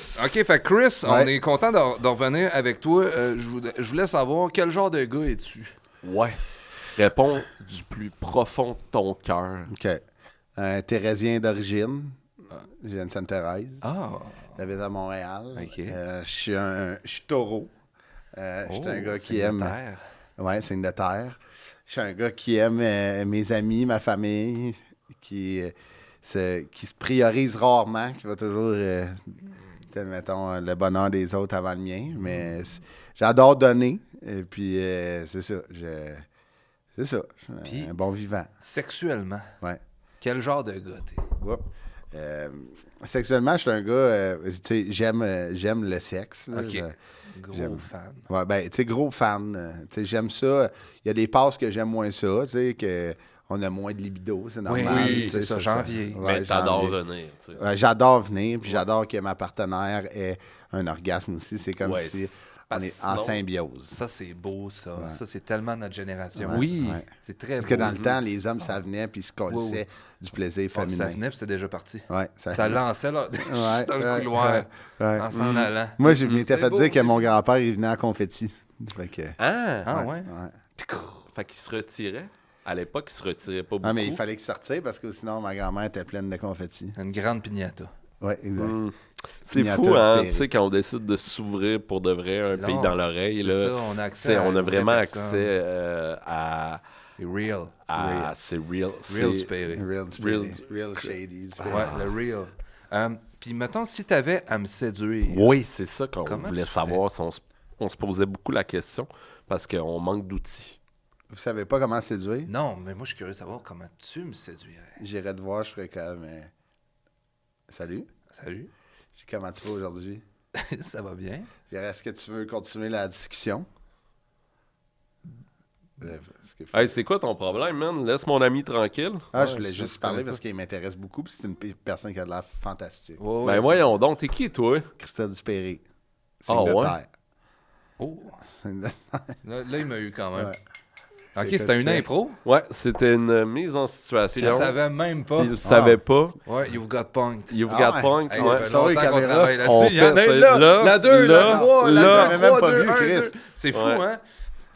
Chris! OK, fait Chris, on Ouais. est content de revenir avec toi. Je voulais savoir quel genre de gars es-tu? Ouais. Réponds du plus profond de ton cœur. OK. Un Thérésien d'origine. Je viens de Sainte-Thérèse. Ah, J'habite à Montréal. OK. Je suis taureau. Je suis un gars qui aime... Ouais, signe de terre. Je suis un gars qui aime mes amis, ma famille, qui se priorise rarement, qui va toujours, mettons, le bonheur des autres avant le mien. Mais j'adore donner. Et puis, c'est ça. C'est ça. Je suis Puis- un bon vivant. Sexuellement, Ouais. quel genre de gars t'es? Oups. Sexuellement, je suis un gars, tu sais, j'aime le sexe. là. OK. Gros j'aime. fan. Ouais, ben, tu sais, gros fan. Tu sais, j'aime ça. Il y a des passes que j'aime moins ça, tu sais, qu'on a moins de libido, c'est normal. Oui, tu sais, c'est ça, janvier. Ouais, Mais t'adores janvier. venir, tu sais. Ouais, j'adore venir, puis j'adore que ma partenaire ait un orgasme aussi. C'est comme Ouais, si on parce est que en sinon- symbiose. Ça, c'est beau, ça. Ça, c'est tellement notre génération. Ouais. Oui, Ouais. c'est très Parce beau. que dans le temps, les hommes, ça venait, puis ils se collissaient du plaisir Oh, féminin. ça venait, puis c'était déjà parti. Ouais, Ça lançait là, Ouais, dans le ouais, couloir, ouais. en s'en allant. Moi, je m'étais C'est fait beau, dire que c'est mon beau. grand-père, il venait en confetti. Fait que, Ah, ouais? ouais. Fait qu'il se retirait. À l'époque, il se retirait pas beaucoup. Ah, mais il fallait qu'il sorte parce que sinon, ma grand-mère était pleine de confetti. Une grande piñata. Ouais, exact. C'est Pignata fou, hein, du tu sais, quand on décide de s'ouvrir pour de vrai un Là, pays dans l'oreille, c'est là. ça, on a accès Tu sais, à on a une vraiment vraie accès personne. à C'est real. c'est real. Real du Perry. Real shady. du Ouais, le real. Puis, mettons, si t'avais à me séduire... Oui, c'est ça qu'on Comment voulait tu savoir. Si on se posait beaucoup la question parce qu'on manque d'outils. Vous savez pas comment séduire? Non, mais moi, je suis curieux de savoir comment tu me séduirais. J'irais te voir, je ferais comme... Salut. Salut. Comment tu vas aujourd'hui? Ça va bien? Je dirais, est-ce que tu veux continuer la discussion? Est-ce que- Hey, c'est quoi ton problème, man? Laisse mon ami tranquille. Ah, je Ouais, voulais je juste te parler connais parce qu'il m'intéresse beaucoup. Puis c'est une personne qui a de l'air fantastique. Ouais, Ben voyons donc, t'es qui, toi? Christelle Dupéré. Ah, Signe de ouais? terre. Oh, Signe de- là, il m'a eu quand même. Ouais. OK, C'est c'était une fait. impro? Ouais, c'était une mise en Tu situation. le savais même pas? Il le savait pas. Ouais, you've got punked. You've Ah got ouais. punk. Hey, ouais. ça fait Ça va, les longtemps qu'on caméras? travaille On là-dessus. Il y en a fait une ça, là, la 2, là, la 3, là. la J'avais 3, même pas 2, vu, 1, Chris. 2. C'est fou, Ouais. hein?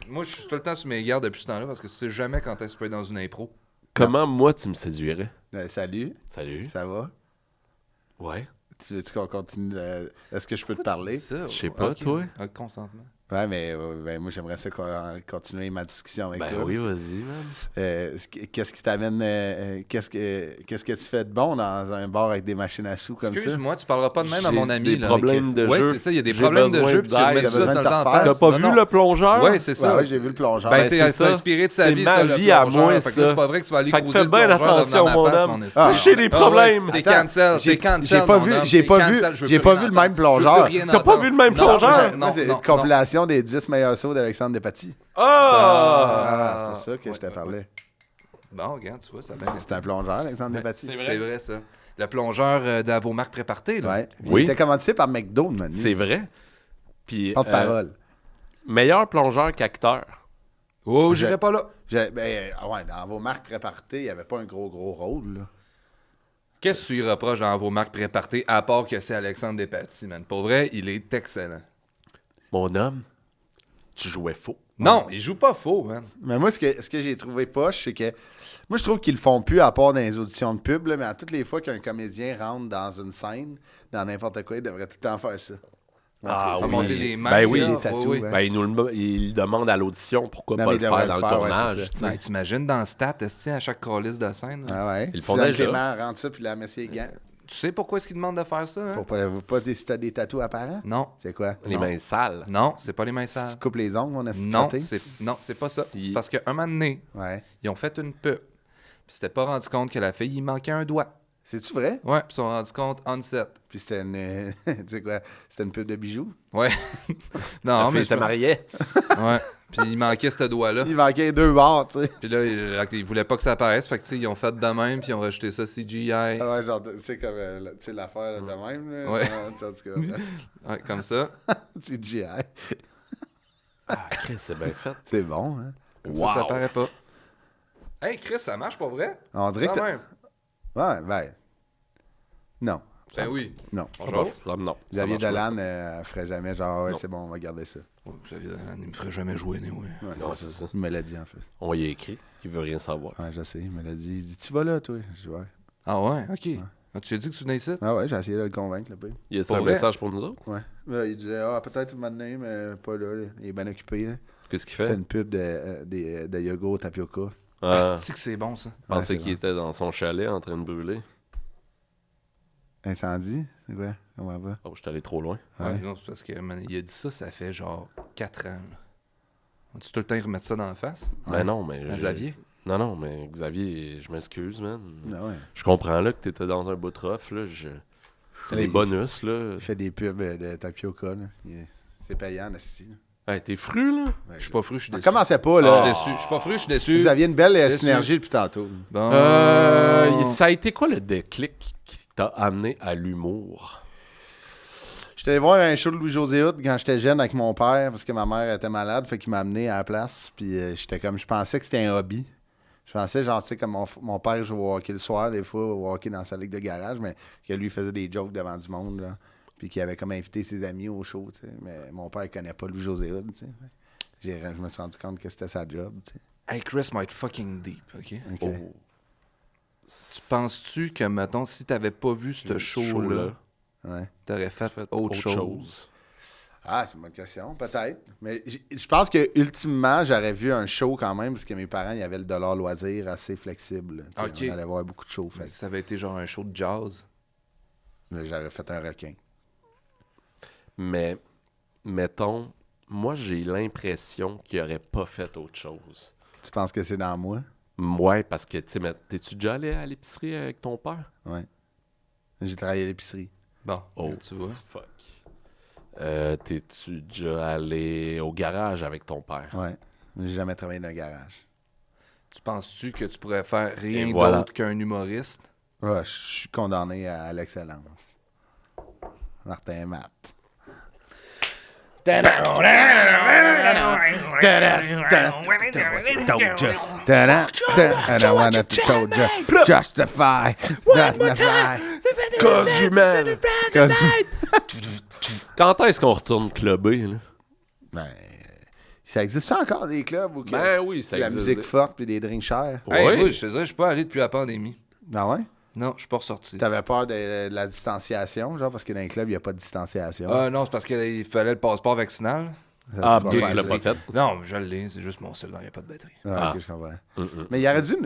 Moi, je suis tout le temps sur mes gardes depuis ce temps-là parce que tu sais jamais quand est-ce que tu peux être dans une impro. Comment moi tu me séduirais? Salut, Salut. ça va? Ouais. Tu veux-tu qu'on continue? Est-ce que je peux te parler? Je sais pas, toi. Consentement. Ouais, mais ben, moi, j'aimerais ça continuer ma discussion avec Ben toi. oui, vas-y, man. Qu'est-ce qui t'amène... qu'est-ce que tu fais de bon dans un bar avec des machines à sous comme ça? Excuse-moi, tu parleras pas de même à J'ai mon ami. des là, problèmes avec- de ouais, jeu. c'est ça, il y a des J'ai problèmes de besoin jeu, puis tu d'aide. remets T'as ça besoin dans de le temps en te refaire. face. T'as pas Non, vu non. le plongeur? Ouais, c'est ça. Ouais, j'ai vu le plongeur. Ben, Ben, c'est c'est ça. inspiré de sa C'est vie, ma ça, le vie à plongeur. moi, Fait que là, ça. c'est pas vrai que tu vas aller Fait que cruiser fais le bien plongeur attention, dans ma mon face, homme. mon esti. Fichez les Ah ouais, problèmes. T'es Attends, cancel, j'ai t'es cancel, j'ai pas mon vu- homme, j'ai t'es pas vu- cancel, je veux j'ai plus pas rien vu le même entendre. plongeur. Je veux plus rien T'as pas entendre. vu le même Non, plongeur? non, C'est non, une compilation des 10 meilleurs sauts d'Alexandre Despatie. Ah! Ah, c'est pour ça que ouais, je t'ai ouais, parlé. Bon, regarde, tu vois, ça va. C'est un plongeur, Alexandre Despatie. c'est vrai. C'est vrai, ça. Le plongeur de vos marques prépartées, là. Ouais. Oui. Il était commandité par McDo, Manu. C'est vrai. Puis, Porte-parole. meilleur plongeur qu'acteur. Oh, j'irai pas là. Ouais, dans vos marques préparées, il n'y avait pas un gros rôle, là. Qu'est-ce que tu y reproches dans vos marques préparées, à part que c'est Alexandre Despatie, man? Pour vrai, il est excellent. Mon homme, tu jouais faux. Non, il joue pas faux, man. Mais moi, ce que j'ai trouvé poche, c'est que... Moi, je trouve qu'ils le font plus, à part dans les auditions de pub, là, mais à toutes les fois qu'un comédien rentre dans une scène, dans n'importe quoi, il devrait tout le temps faire ça. Ah Ça oui. monter les mains. Ben oui, là. les tatous, oui. hein. Ben, il demande à l'audition pourquoi Non, pas mais le il devrait faire dans le le faire, ouais, tournage. c'est ça. tu sais. Ben, t'imagines dans Stat, est-ce à chaque calice de scène? là? Ah ouais? Ils le font Suzanne déjà. Clément rentre ça, puis la met ses gants. Tu sais pourquoi est-ce qu'il demande de faire ça? Hein? Pour pas si t'as des tatous apparents? Non. C'est quoi? Les Non. mains sales. Non, c'est pas les mains Tu sales. coupes les ongles, on a Non, crotté? c'est pas ça. Si- C'est parce qu'un moment donné, Ouais. ils ont fait une pub. Puis c'était pas rendu compte que la fille, il manquait un doigt. C'est-tu vrai? Ouais, puis ils se sont rendu compte on set. Puis c'était une... tu sais quoi? C'était une pub de bijoux? Ouais. La non, fille mais se mariait. Ouais. Puis il manquait ce doigt-là. Il manquait 2 barres, tu sais. Puis là, ils voulaient pas que ça apparaisse. Fait que, tu sais, ils ont fait de même, puis ils ont rajouté ça CGI. Ah ouais, genre, tu sais, comme, tu sais, l'affaire de même, là. Ouais. En tout cas, Ouais, comme ça. c'est GI. Ah, Chris, c'est bien fait. C'est bon, hein? Comme Wow. ça apparaît pas. Hey, Chris, ça marche pour vrai? On dirait que Quand t'as- même. Ouais, ben... Non. Ben oui. Non. Non. Xavier ça marche pas. Dolan elle ferait jamais genre, ouais, Non. c'est bon, on va garder ça. Ouais, Xavier Dolan, il me ferait jamais jouer, oui. Ouais, Non, c'est ça. Il me l'a dit, en fait. On y a écrit. Il veut rien savoir. Ouais, je sais, il me l'a dit. Il dit, tu vas là, toi? Je dis, ouais. Ah ouais, ok. Ah, tu as dit que tu venais ici? Ah ouais, j'ai essayé de le convaincre, le pire. Il y a Pour un vrai? message pour nous autres? Ouais. Il disait, peut-être maintenant, mais pas là. Il est bien occupé, là. Qu'est-ce qu'il Il fait fait? une pub de yogourt tapioca. Ah, C'est que c'est bon, ça. je pensais c'est qu'il était dans son chalet en train de brûler. Incendie? C'est quoi? Comment va? Oh, je suis allé trop loin. Ouais, Ouais. non, c'est parce que man, il a dit ça fait genre 4 ans. Là. Tu tout le temps remettre ça dans la face? Ben non, mais... À Xavier? Non, mais Xavier, je m'excuse, man. Ah ouais. Je comprends, là, que t'étais dans un bout de rough, là. C'est Ouais, des il- bonus, là. Il fait des pubs de tapioca, là. C'est payant, esti. Hey, t'es fru, là? Je suis pas fru, je suis déçu. Commencez pas, Je là. suis déçu. Je suis pas fru, je suis déçu. Vous aviez une belle Déçu. synergie depuis tantôt. Bon. Ça a été quoi le déclic qui t'a amené à l'humour? J'étais allé voir un show de Louis-José Hood quand j'étais jeune avec mon père parce que ma mère était malade, fait qu'il m'a amené à la place. Puis j'étais comme, je pensais que c'était un hobby. Je pensais, genre, tu sais, comme mon père jouait au hockey le soir, des fois, au hockey dans sa ligue de garage, mais que lui faisait des jokes devant du monde, là. Puis qu'il avait comme invité ses amis au show, tu sais. Mais mon père, il connaît pas Louis-José Hood, tu sais. Je me suis rendu compte que c'était sa job, tu sais. Hey, Chris might fucking deep, OK? OK. Oh. Penses-tu que, mettons, si t'avais pas vu ce show-là, Ouais. t'aurais fait autre chose? Ah, c'est une bonne question, peut-être. Mais je pense que ultimement, j'aurais vu un show quand même, parce que mes parents, il y avait le dollar loisir assez flexible. Tu sais, OK. On allait voir beaucoup de shows. Mais Fait si ça avait été genre un show de jazz. que j'aurais fait un requin. Mais, mettons, moi, j'ai l'impression qu'il aurait pas fait autre chose. Tu penses que c'est dans moi? Ouais, parce que, tu sais, t'es-tu déjà allé à l'épicerie avec ton père? Ouais. J'ai travaillé à l'épicerie. Bon, Oh. là, tu vois. Fuck. T'es-tu déjà allé au garage avec ton père? Ouais. J'ai jamais travaillé dans un garage. Tu penses-tu que tu pourrais faire rien Et voilà. d'autre qu'un humoriste? Ouais, je suis condamné à l'excellence. Martin et Matt. And I wanted to told you, justify. Cause you man! Quand est-ce qu'on retourne clubber, là? Ben, ça existe ça encore, des clubs ou que Ben oui, ça c'est la existe. musique forte puis des drinks chers? Ouais. Hey, moi, je te dirais, je suis pas allé depuis la pandémie. Ah ouais? Non, je suis pas ressorti. T'avais peur de la distanciation, genre, parce que dans les clubs, il n'y a pas de distanciation. Non, c'est parce qu'il fallait le passeport vaccinal. Ça, Ah, tu toi, vas tu l'as passer. pas fait? Non, je l'ai, c'est juste mon cellulaire, il n'y a pas de batterie. Ah, Ah. ok, je comprends. Mm-mm. Mais il y aurait dû.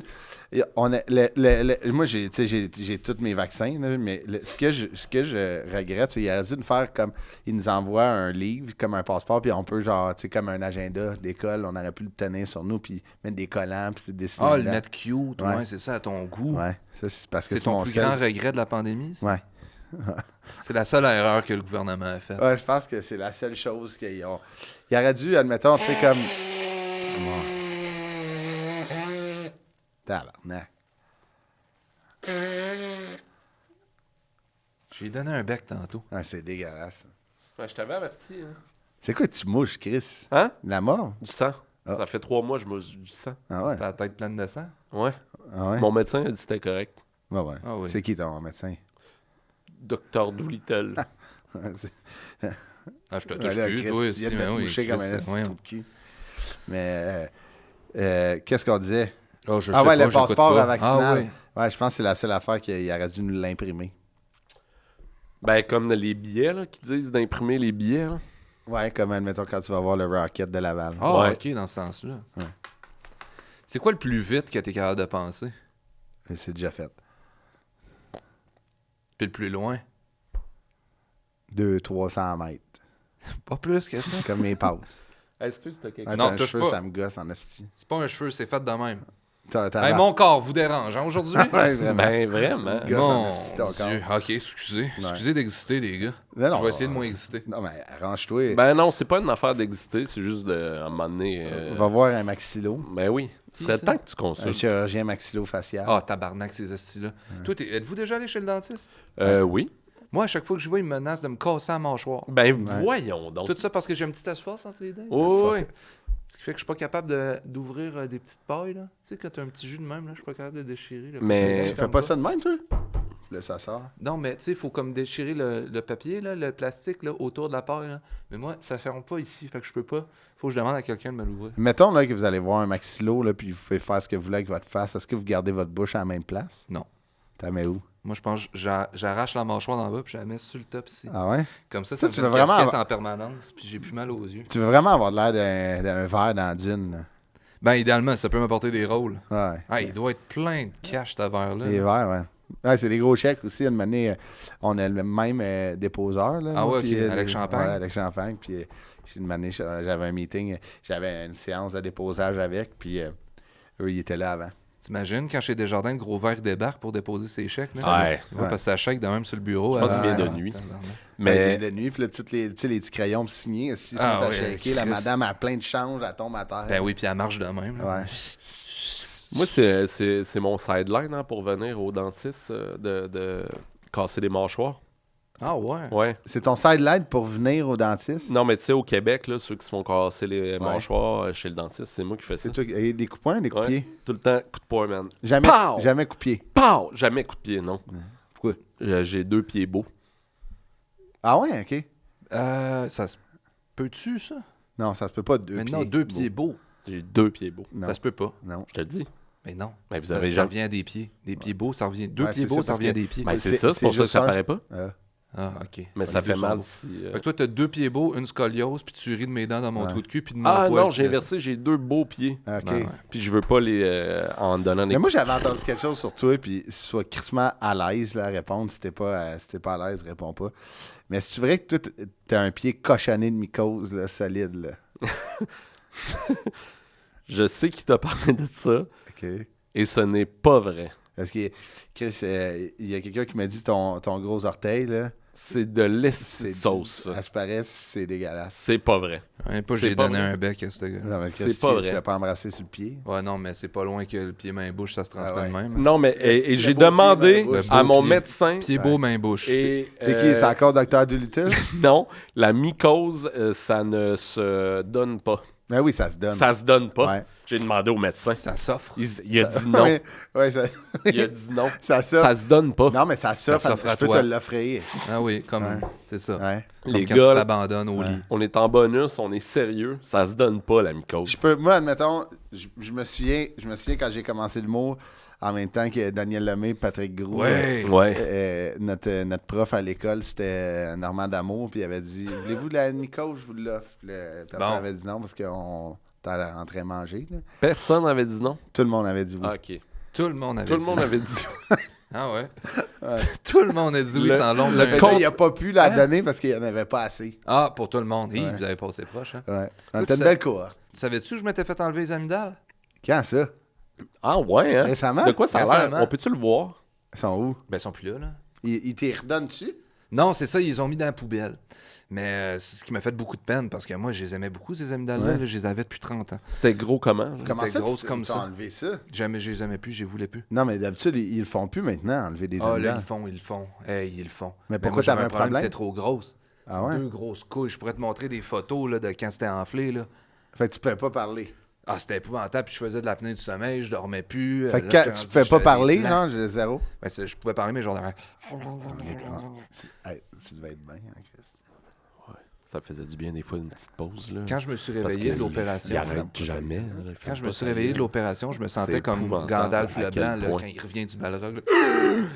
Moi, j'ai tous mes vaccins, là, mais ce que je regrette, c'est qu'il aurait dû nous faire comme. Ils nous envoient un livre, comme un passeport, puis on peut, genre, tu sais, comme un agenda d'école, on aurait pu le tenir sur nous, puis mettre des collants, puis dessiner. Ah, le dedans. net cute, Ouais. ouais, c'est ça, à ton goût. Ouais, ça, c'est parce que C'est ton mon plus sel. grand regret de la pandémie? ça? Ouais. C'est la seule erreur que le gouvernement a faite. Ouais, je pense que c'est la seule chose qu'ils ont. Il aurait dû, admettons, tu sais, comme. Tabarnak. J'ai donné un bec tantôt. Ah, c'est dégueulasse. Ouais, je t'avais averti, hein? C'est quoi tu mouches, Chris? Hein? La mort? Du sang. Ah. Ça fait 3 mois que je mouche du sang. Ah ouais? T'as la tête pleine de sang? Ouais. Ah ouais? Mon médecin a dit que c'était correct. Ouais, ouais. Ah oui. C'est qui ton médecin? Docteur Doolittle. C'est- Ah, je te Ouais, touche là, plus, Chris, toi. tu viens de mais me oui, moucher comme Chris, un esti de voyons. trou de cul. Mais, qu'est-ce qu'on disait? Ah, je Ah sais ouais, pas, le j'écoute passeport pas. vaccinal. Ah oui. Ouais, je pense que c'est la seule affaire qu'il aurait dû nous l'imprimer. Ben, comme les billets, là, qui disent d'imprimer les billets, là. Ouais, comme, admettons, quand tu vas voir le Rocket de Laval. Ah, Ouais. ok, dans ce sens-là. Ouais. C'est quoi le plus vite que t'es capable de penser? C'est déjà fait. Puis le plus loin? 200-300 mètres. Pas plus que ça. Comme mes passes. Est-ce que c'était quelque Attends, Non, un touche cheveu, pas. ça me gosse en esti. C'est pas un cheveu, c'est fait de même. T'as Hey, mon corps vous dérange, hein, aujourd'hui? Ouais, vraiment. Ben, vraiment. Gosse en Mon esti, ton Dieu. Ok, excusez. Excusez d'exister, les gars. Non, non, Je vais essayer de moins exister. Non, mais arrange-toi. Ben non, c'est pas une affaire d'exister, c'est juste de, à un moment donné... Va voir un maxillo. Ben oui. Ce serait ça? temps que tu Un consultes. chirurgien maxillo-facial. Ah, tabarnak, ces estis-là. Toi, êtes-vous déjà allé chez le dentiste? Oui. Moi, à chaque fois que je vois, il me menace de me casser la mâchoire. Ben voyons donc. Tout ça parce que j'ai un petit espace entre les dents. Oh, oui. Ce qui fait que je suis pas capable d'ouvrir des petites pailles, là. Tu sais, quand t'as un petit jus de même, là, je suis pas capable de déchirer. Là, Mais- parce que Tu fais pas ça de même, toi? Là, ça sort. Non, mais tu sais, il faut comme déchirer le papier, là, le plastique là, autour de la paille. Là. Mais moi, ça ne ferme pas ici, fait que je peux pas. Faut que je demande à quelqu'un de me l'ouvrir. Mettons là, que vous allez voir un maxillo, là, puis vous pouvez faire ce que vous voulez avec votre face. Est-ce que vous gardez votre bouche à la même place? Non. T'as mets où? Moi, je pense que j'arrache la mâchoire d'en bas puis je la mets sur le top ici. Ah ouais? Comme ça Tu me fait veux une vraiment casquette en permanence puis j'ai plus mal aux yeux. Tu veux vraiment avoir l'air d'un verre dans la dune, là. Ben, idéalement, ça peut m'apporter des rôles. Ouais. Ah, il doit être plein de cash, ce verre-là. Les verres, ouais. Ouais, c'est des gros chèques aussi. Une année, on a le même déposeur. Là, Ah moi, ouais, puis, ok. Avec Champagne? Ouais, avec Champagne. Puis une année, j'avais un meeting, j'avais une séance de déposage avec, puis eux, ils étaient là avant. T'imagines, quand chez Desjardins, le gros verre débarque pour déposer ses chèques. Là? Ouais. Tu vois, parce que ça chèque de même sur le bureau. Je pense qu'il vient de Ouais. nuit. Mais Mais de nuit, puis là, tous les petits crayons signés, si ils sont Ah à ouais, shaker, la Chris. madame a plein de change, elle tombe à terre. Ben oui, puis elle marche de même. Là. Ouais. moi, c'est mon sideline hein, pour venir au dentiste de casser les mâchoires. Ah ouais? Ouais. C'est ton sideline pour venir au dentiste? Non, mais tu sais, au Québec, là, ceux qui se font casser les mâchoires chez le dentiste, c'est moi qui fais ça. C'est toi qui... Et des coups de poing, des coups de Ouais. pied? Tout le temps, coup de poing, man. Jamais, Pow! jamais coup de pied. Pow! Jamais coup de pied, non. Pourquoi? J'ai 2 pieds beaux. Ah ouais, OK. Ça se peut-tu, ça? Non, ça se peut pas de deux Mais pieds. non, 2 pieds beaux. J'ai 2 pieds beaux. Non. Ça se peut pas. Non. Je te le dis. Mais non. Mais vous Ça, avez ça jamais- revient à des pieds. Des pieds beaux, ça revient. 2 Ouais, pieds c'est beaux, ça, ça parce revient à que- des pieds. Ben, c'est- c'est ça, c'est c'est pour ça que juste ça un- paraît pas. Ah, OK. Mais Ouais, ça les fait deux mal sont si. beaux. Fait que toi, t'as 2 pieds beaux, une scoliose, puis tu ris de mes dents dans mon Ouais. trou de cul, puis de mon Ah poil. non, j'ai inversé, j'ai 2 beaux pieds. OK. Ben ouais. Puis je veux pas les. En donnant des. Mais moi, j'avais entendu quelque chose sur toi, puis sois crissement à l'aise là, à répondre. Si t'es pas à l'aise, réponds pas. Mais c'est vrai que toi, t'as un pied cochonné de mycose, là, solide, là. Je sais qui t'a parlé de ça, OK. et ce n'est pas vrai. Parce que, Chris, il y a quelqu'un qui m'a dit ton gros orteil, là. C'est de l'esti de sauce, ça. À ce paraît, c'est dégueulasse. C'est pas vrai. Ouais, pas C'est j'ai pas donné vrai. un bec à ce gars. Non, mais C'est Christy, pas vrai. Je l'ai pas embrassé sur le pied. Ouais, non, mais c'est pas loin que le pied, main, bouche, ça se transmet Ah ouais. de même. Non, mais et j'ai beau pied, demandé main, bouche. à Le beau mon pied. médecin. Pied beau, main, bouche. Et, C'est qui? C'est encore Dr. Doolittle? Non, la mycose, ça ne se donne pas. Ben oui, ça se donne. Ça se donne pas. Ouais. J'ai demandé au médecin. Ça s'offre. Il a dit non. Ouais, ça... Il a dit non. ça s'offre. Ça se donne pas. Non, mais ça s'offre. s'offre à Je peux toi. te l'offrir. Ah oui, comme. Ouais. C'est ça. Ouais. Comme Les quand gars, tu là, t'abandonnes au Ouais. lit. on est en bonus, on est sérieux. Ça se donne pas, la mycose. Moi, admettons, je me souviens quand j'ai commencé l'humour, en même temps que Daniel Lemay et Patrick Groux. Ouais. Ouais. Notre prof à l'école, c'était Normand D'Amour, puis il avait dit voulez-vous de la mycose, je vous l'offre. Puis personne Bon. avait dit non parce qu'on était en train de manger. Là. Personne n'avait dit non. Tout le monde avait dit oui. Ah, ok. Tout le monde avait Tout le dit monde oui. avait dit Ah ouais? Ouais. Tout le monde a dit oui Le- sans l'ombre le d'un con- doute. Il n'a pas pu la Hein? donner parce qu'il n'y en avait pas assez. Ah, pour tout le monde. Hi, Ouais. vous avez passé proche, hein? Ouais. On Écoute, était une ça- belle cohorte. Savais-tu que je m'étais fait enlever les amygdales? Quand ça? Ah ouais, hein? Récemment? De quoi ça a l'air? Récemment. On peut-tu le voir? Ils sont où? Ben, ils sont plus là, là. Ils t'y redonnent-tu? Non, c'est ça, ils les ont mis dans la poubelle. Mais c'est ce qui m'a fait beaucoup de peine parce que moi, je les aimais beaucoup, ces amygdales-là. Ouais. là, je les avais depuis 30 ans. C'était gros comment? genre? Comment était ça, grosse tu comme ils t'ont ça. enlevé ça? Jamais je les aimais plus, je les voulais plus. Non, mais d'habitude, ils le font plus maintenant, enlever des Ah, là, amygdales. ils le font. Hey, ils le font. Mais moi, pourquoi j'avais t'avais un problème? T'es trop grosse. Ah ouais? 2 grosses couilles. Je pourrais te montrer des photos là, de quand c'était enflé. Là. Fait que tu peux pas parler. Ah, c'était épouvantable. Puis je faisais de l'apnée du sommeil, je dormais plus. Fait que là, quand j'étais tu rendu- pouvais pas j'avais parler, des genre, j'ai zéro. Ben, je pouvais parler, mais genre. Hey, tu devais être bien, hein, Chris. Ça faisait du bien des fois une petite pause. Là. Quand je me suis Parce réveillé que de l'opération. Il arrête jamais. là, il fait Quand je pas me suis sa réveillé gueule. de l'opération, je me sentais C'est comme épouvantable Gandalf à le quel Blanc là, point. quand il revient du Balrog là,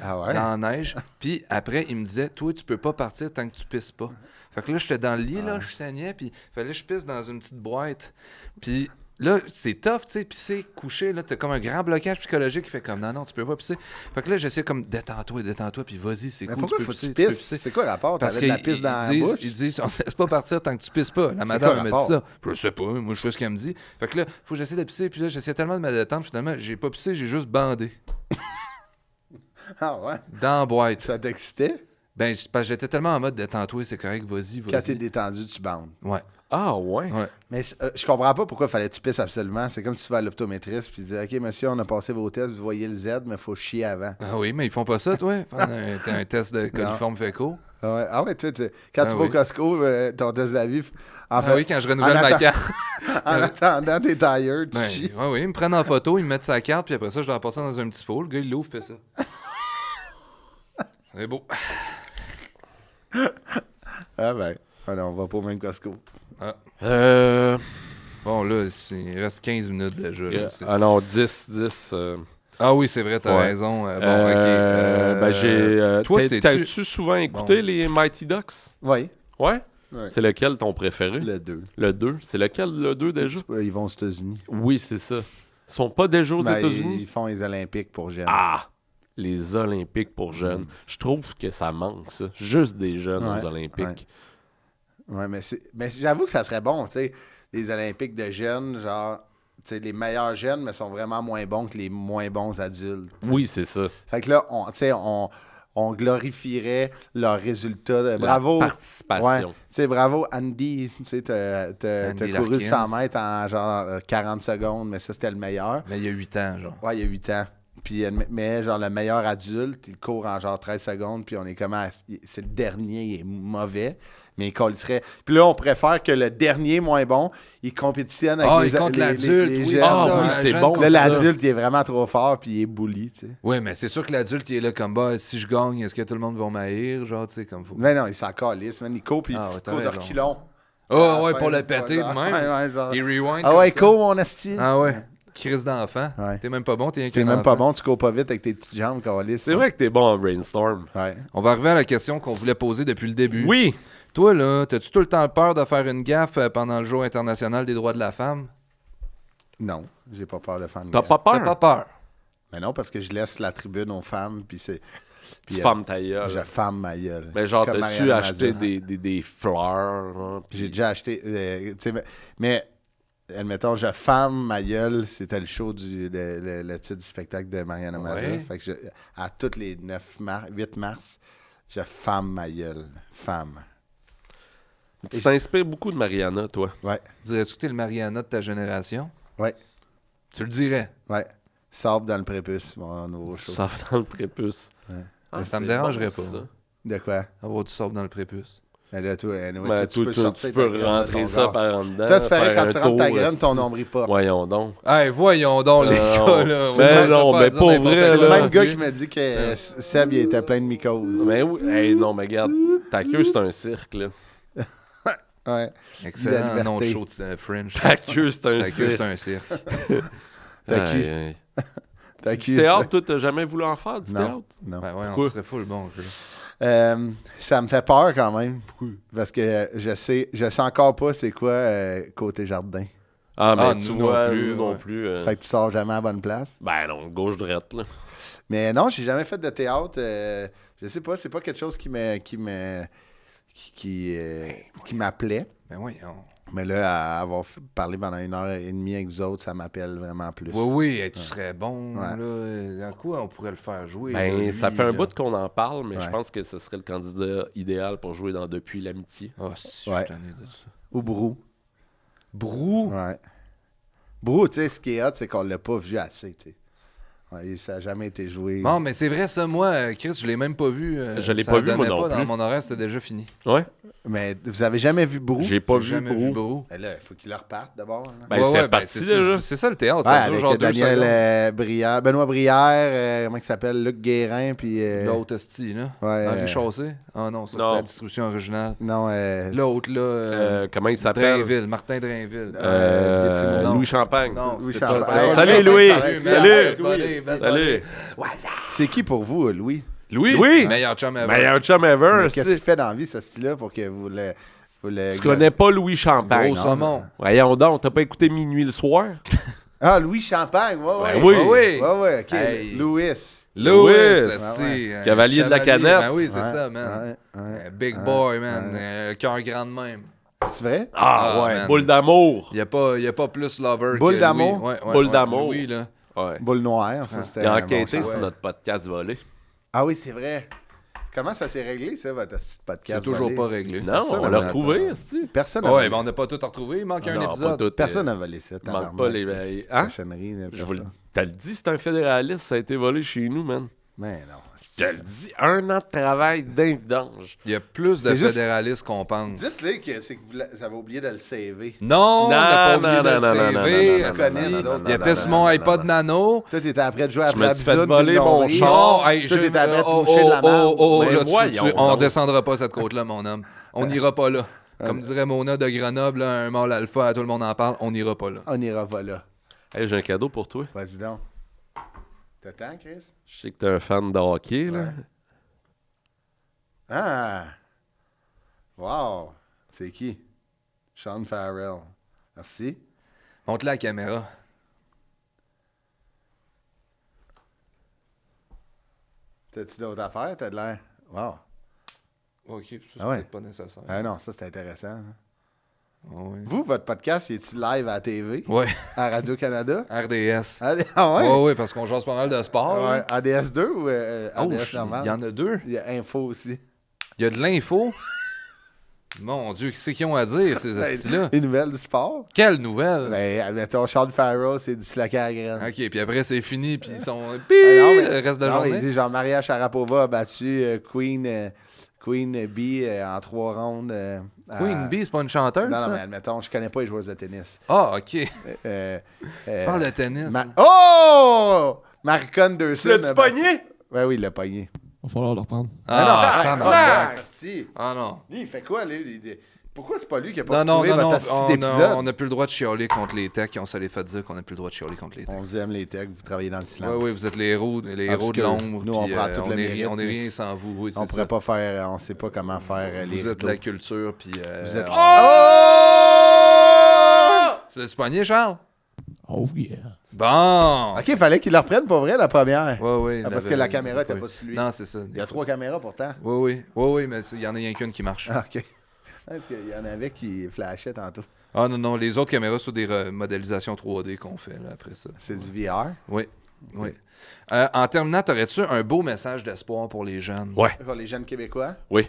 Ah ouais? dans la neige. Puis après, il me disait toi, tu peux pas partir tant que tu pisses pas. Fait que là, j'étais dans le lit, là, je saignais, puis fallait que je pisse dans une petite boîte. Puis là, c'est tough, tu sais, pisser, coucher, là, t'as comme un grand blocage psychologique qui fait comme non, tu peux pas pisser. Fait que là, j'essaie comme détends-toi, puis vas-y, c'est Mais cool, pourquoi tu faut peux que tu pisser, tu peux pisses? pisser. C'est quoi le rapport? Parce T'avais de la qu'ils pisse dans la disent, bouche? ils disent, on te laisse pas partir tant que tu pisses pas. La quoi madame le elle m'a dit rapport? ça. Je sais pas, moi je fais ce qu'elle me dit. Fait que là, faut que j'essaie de pisser, puis là, j'essaie tellement de me détendre, finalement, j'ai pas pissé, j'ai juste bandé. Ah ouais? Dans la boîte. Ça t'excitait? Ben, c'est parce que j'étais tellement en mode détends-toi, c'est correct, vas-y, Quand t'es vas-y. détendu, tu bandes. Ouais. Ah ouais? Ouais. Mais je comprends pas pourquoi fallait que tu pisses absolument. C'est comme si tu vas à l'optométriste puis tu dis OK, monsieur, on a passé vos tests, vous voyez le Z, mais il faut chier avant. Ah oui, mais ils font pas ça, toi? Pendant un test de coliforme fécaux. Ah ouais, tu sais, quand Ah tu vas oui. au Costco, ton test de la vie, en Ah oui, quand je renouvelle en ma attend- carte. en attendant, t'es tired, tu Ben, chies. oui, ils me prennent en photo, ils me mettent sa carte, puis après ça, je dois la passer dans un petit pot. Le gars, il l'ouvre, fait ça. C'est beau. Ah ben, alors, on va pas au même Costco. Bon, là, il reste 15 minutes déjà. Là, Ah non, 10. Ah oui, c'est vrai, t'as Ouais. raison. Bon, OK. Ben, toi, t'as-tu souvent écouté les Mighty Ducks? Oui. Ouais? Ouais. C'est lequel ton préféré? Le 2. Le 2. C'est lequel, le 2, déjà? Ils vont aux États-Unis. Oui, c'est ça. Ils sont pas déjà aux Ben, États-Unis? ils font les Olympiques pour jeunes. Ah! Les Olympiques pour jeunes. Je trouve que ça manque, ça. Juste des jeunes Ouais, aux Olympiques. Ouais, mais j'avoue que ça serait bon, tu sais, les Olympiques de jeunes, genre, tu sais, les meilleurs jeunes, mais sont vraiment moins bons que les moins bons adultes. Oui, c'est ça. Fait que là, on glorifierait leurs résultats. Bravo. La participation. Ouais. Tu sais, bravo, Andy. Tu sais, t'as Andy couru Larkins. 100 mètres en genre 40 secondes, mais ça, c'était le meilleur. Mais il y a 8 ans, genre. Ouais, il y a 8 ans. Puis, mais genre, le meilleur adulte, il court en genre 13 secondes, puis on est comme, c'est le dernier, il est mauvais, mais il serait. Puis là, on préfère que le dernier moins bon, il compétitionne avec il compte l'adulte, oui, jeunes. c'est Ah, ça. oui, le c'est jeune bon. compte Là, ça. l'adulte, il est vraiment trop fort, puis il est bully, tu sais. Oui, mais c'est sûr que l'adulte, il est là comme, bah, si je gagne, est-ce que tout le monde va m'haïr, genre, tu sais, comme faut. Mais non, il s'en calisse, man. Il court, puis Ah, ouais, il t'as court de raison. reculons. Oh, ouais, Ah, pour ouais, le péter de ouais, même. ouais, genre. Il rewind. Ah comme ouais, ça. cours, mon esti. Ah ouais. Crise d'enfant. Ouais. T'es même pas bon, t'es un T'es même pas bon, tu cours pas vite avec tes petites jambes, calisse. C'est vrai que t'es bon en brainstorm. Ouais. On va arriver à la question qu'on voulait poser depuis le début. Oui! Toi, là, t'as-tu tout le temps peur de faire une gaffe pendant le jour international des droits de la femme? Non, j'ai pas peur de faire une T'as guerre. pas peur? T'as pas peur? Mais non, parce que je laisse la tribune aux femmes, puis c'est. Tu fermes ta gueule. Je ferme ma gueule. Mais genre, Comme t'as-tu Mariana acheté Mazza. des fleurs? Hein, puis- J'ai déjà acheté. Tu sais, mais, admettons, je ferme ma gueule. C'était le show le titre du spectacle de Mariana Mazza. Ouais. Fait que à toutes les 8 mars, je ferme ma gueule. Femme. Tu t'inspires beaucoup de Mariana, toi. Ouais, Dirais-tu que t'es le Mariana de ta génération? ouais, Tu le dirais. ouais. Sable dans le prépuce, mon nouveau show. Ça dans le prépuce. Ouais. Ah, Ça me c'est dérangerait bon, pas. ça. De quoi? Avoir du sable dans le prépuce. Mais là, toi, anyway, Ben, tu peux sortir tu peux ta graine de rentrer ton ça corps. par en dedans. Toi, tu ferais faire quand tu un rentres ta tour, graine, ton esti. nombril pas. Voyons donc. Hey, voyons donc, les Non. gars, là. Mais Moi, je non, vais pas mais dire pour n'importe vrai, quoi. C'est le là. même gars qui m'a dit que Seb, il était plein de mycoses. Mais oui. Hey, non, mais regarde, ta queue, c'est un cirque, là. Ouais. Excellent La nom de liberté. show de French. Ta queue, c'est un Ta queue, cirque. c'est un cirque. Ta queue. Aïe, aïe. T'as Du accusé. théâtre, toi, t'as jamais voulu en faire, du Non. théâtre? Non. Ben ouais, on Pourquoi? serait full bon. Chris. Ça me fait peur quand même. Parce que je sais encore pas c'est quoi côté jardin. Ah, mais Ah, tu nous vois, non plus, nous non ouais. plus. Fait que tu sors jamais à la bonne place. Ben non, gauche-droite, là. Mais non, j'ai jamais fait de théâtre. Je sais pas, c'est pas quelque chose qui m'appelait. Ben voyons. Mais là, à avoir parlé pendant 1h30 avec vous autres, ça m'appelle vraiment plus. Oui, oui, hey, tu serais bon. Ouais. Là. Dans quoi on pourrait le faire jouer? Ben, là, lui, ça fait un là? bout qu'on en parle, mais je Ouais. pense que ce serait le candidat idéal pour jouer dans Depuis l'amitié. Ah, si, Ouais. je suis tanné de ça. Ou Brou. Brou? Ouais. Brou, tu sais, ce qui est hot, c'est qu'on l'a pas vu assez, tu sais. Ouais, ça a jamais été joué. Bon, mais c'est vrai, ça, moi, Chris, je l'ai même pas vu. Je l'ai ça pas vu, moi donnait non pas plus. Dans mon horaire, c'était déjà fini. Ouais? Mais vous avez jamais vu Brou? J'ai pas J'ai vu jamais vu Brou. Brou. Ben là, il faut qu'il le reparte d'abord. là. Ben, c'est reparti, c'est ça, déjà. c'est ça le théâtre, Ouais, ça dure avec genre 2 Daniel secondes. Brière, Benoît Brière, comment il s'appelle, Luc Guérin, puis... L'autre hostie, là. ouais, Henri Chassé. Ah non, ça non. c'était la distribution originale. Non, L'autre, là. Comment il s'appelle? Drainville, Martin Drainville. non. Louis Champagne. Non, Louis c'était Champagne. pas ça. Salut, Arrête, Louis. arrête, Salut. arrête, Louis, Louis, best Salut. C'est qui pour vous, Louis? Louis? Louis? Meilleur chum ever. Meilleur chum ever. Mais qu'est-ce c'est- qu'il fait dans la vie, ce style-là, pour que vous le... Tu connais pas Louis Champagne? Gros saumon. Voyons donc, t'as pas écouté Minuit le soir? Ah, Louis Champagne, ouais, ouais. Ben oui. oui. Ouais, ouais, OK. Hey. Louis. Louis, Ouais, c'est Cavalier de la canette. Ben oui, c'est Ouais, ça, man. ouais. Big boy, man. Cœur grand de même. C'est vrai? Ah, Ah, ouais, man. boule d'amour. Il n'y a pas plus lover Boule que d'amour? Louis. Ouais, Boule d'amour. Louis, là. Ouais. Boule noire, ça, c'était... Il a un enquêté bon sur choix. notre podcast volé. Ah oui, c'est vrai. Comment ça s'est réglé, ça, votre petit podcast? C'est toujours volé? pas réglé. Non, Personne on n'a l'a volé. retrouvé, c'est-tu? Personne n'a Ouais, volé. ben on n'a pas tout retrouvé. Il manque un Non, pas épisode. tout. Personne n'a volé ça. manque pas les- hein? Cochonnerie, là, Je vous le- personne. T'as le dit, c'est un fédéraliste, ça a été volé chez nous, man. Mais non. Je le dis, 1 an de travail d'invidange. Il y a plus de C'est juste- fédéralistes qu'on pense. Dites-le que c'est que vous avez oublié de le saver. Non, on n'a pas oublié de le non, saver. non, Il était sur mon iPod Nano. Toi, t'étais après de jouer à Je me suis fait Blabzone, voler puis mon non rire. char. Non, hey, Toi, t'étais après de toucher de la merde. Mais là, voyons on donc. descendra pas cette côte-là, mon homme. On n'ira pas là. Comme dirait Mona de Grenoble, là, un mâle alpha, tout le monde en parle, on n'ira pas là. On n'ira pas là. Hey, j'ai un cadeau pour toi. Vas-y donc. T'attends, Chris? Je sais que t'es un fan de hockey, là. Ouais. Ah! Wow! C'est qui? Sean Farrell. Merci. Montre-la à la caméra. T'as-tu d'autres affaires? T'as de l'air. Wow. Ok, ça, c'est Ah ouais. peut-être pas nécessaire. Ah non, ça, c'est intéressant. Hein. Ah ouais. Vous, votre podcast, il est-tu live à la TV? Ouais, À Radio-Canada? RDS. Ah ouais? Ouais, parce qu'on jase pas mal de sport. Ouais. là. ADS2 ou Oh, ADS normal? il y en a 2. Il y a Info aussi. Il y a de l'info. Mon Dieu, qu'est-ce qu'ils ont à dire, ces astis-là? Les nouvelles du sport? Quelle nouvelle! Ben, mettons, Sean Farrell, c'est du slacker à graines. Ok, puis après, c'est fini, puis ils sont... Ah, non, le reste de la non, journée. Il dit genre Maria Sharapova a battu Queen Bee en 3 rondes. Queen Bee, c'est pas une chanteuse, Non, ça? non, mais admettons, je connais pas les joueuses de tennis. Ah, ok. Euh, Tu parles de tennis. là. Oh! Maricon Anderson. L'as-tu pogné? Ouais, oui, il l'a pogné. Va falloir le reprendre. Ah, non, tabarnak. Ah Non. Lui, il fait quoi, lui? Pourquoi c'est pas lui qui a pas Non, trouvé votre asti on d'épisode? n'a plus le droit de chialer contre les techs. On se les fait dire qu'on n'a plus le droit de chialer contre les techs. On vous aime, les techs, vous travaillez dans le silence. Oui, vous êtes les héros de Obscur. l'ombre. Nous, on puis, prend tout on le est mérite, on est mais rien sans vous. Oui, On c'est pourrait ça. pas faire, on sait pas comment faire les Vous êtes rideaux. la culture, puis... Vous êtes... on- Oh! Tu l'as-tu pogné, Charles? Oh yeah. Bon! OK, il fallait qu'il le reprenne pour vrai, la première. Oui. Ah, parce que la caméra était pas sur lui. Non, c'est ça. Il y a 3 caméras, pourtant. Oui, mais il y en a rien qu'une qui marche. Ah, OK. Parce qu'il y en avait qui flashaient tantôt. Ah non, les autres caméras, c'est des modélisations 3D qu'on fait là, après ça. C'est du VR. Oui. En terminant, t'aurais-tu un beau message d'espoir pour les jeunes? Ouais. Pour les jeunes Québécois. Oui.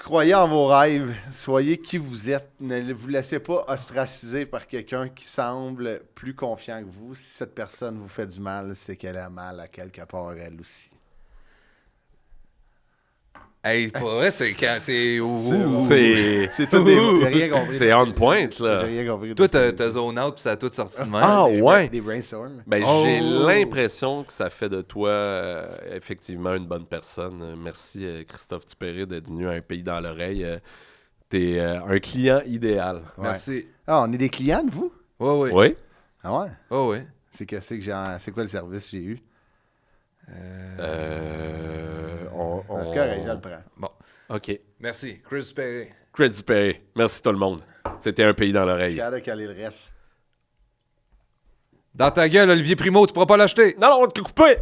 Croyez en vos rêves. Soyez qui vous êtes. Ne vous laissez pas ostraciser par quelqu'un qui semble plus confiant que vous. Si cette personne vous fait du mal, c'est qu'elle a mal à quelque part elle aussi. Hey, pour vrai, c'est quand c'est... C'est tout des mots. J'ai rien compris. C'est on point, là. J'ai rien compris. Toi, t'as zone out puis ça a tout sorti de même. Ah, ouais. Des brainstorms. Ben, Oh. j'ai l'impression que ça fait de toi, effectivement, une bonne personne. Merci, Christophe Dupéré, d'être venu à Un pays dans l'oreille. T'es un client idéal. Merci. Ah, on est des clients de vous? Oui. Oui? Ah ouais? Oui. C'est quoi le service que j'ai eu? C'est correct, je le prends. Bon. OK. Merci. Chris Perry. Chris Dupéré. Merci tout le monde. C'était Un pays dans Je suis l'oreille. capable de caler le reste. Dans ta gueule, Olivier Primo, tu pourras pas l'acheter. Non, on te coupé!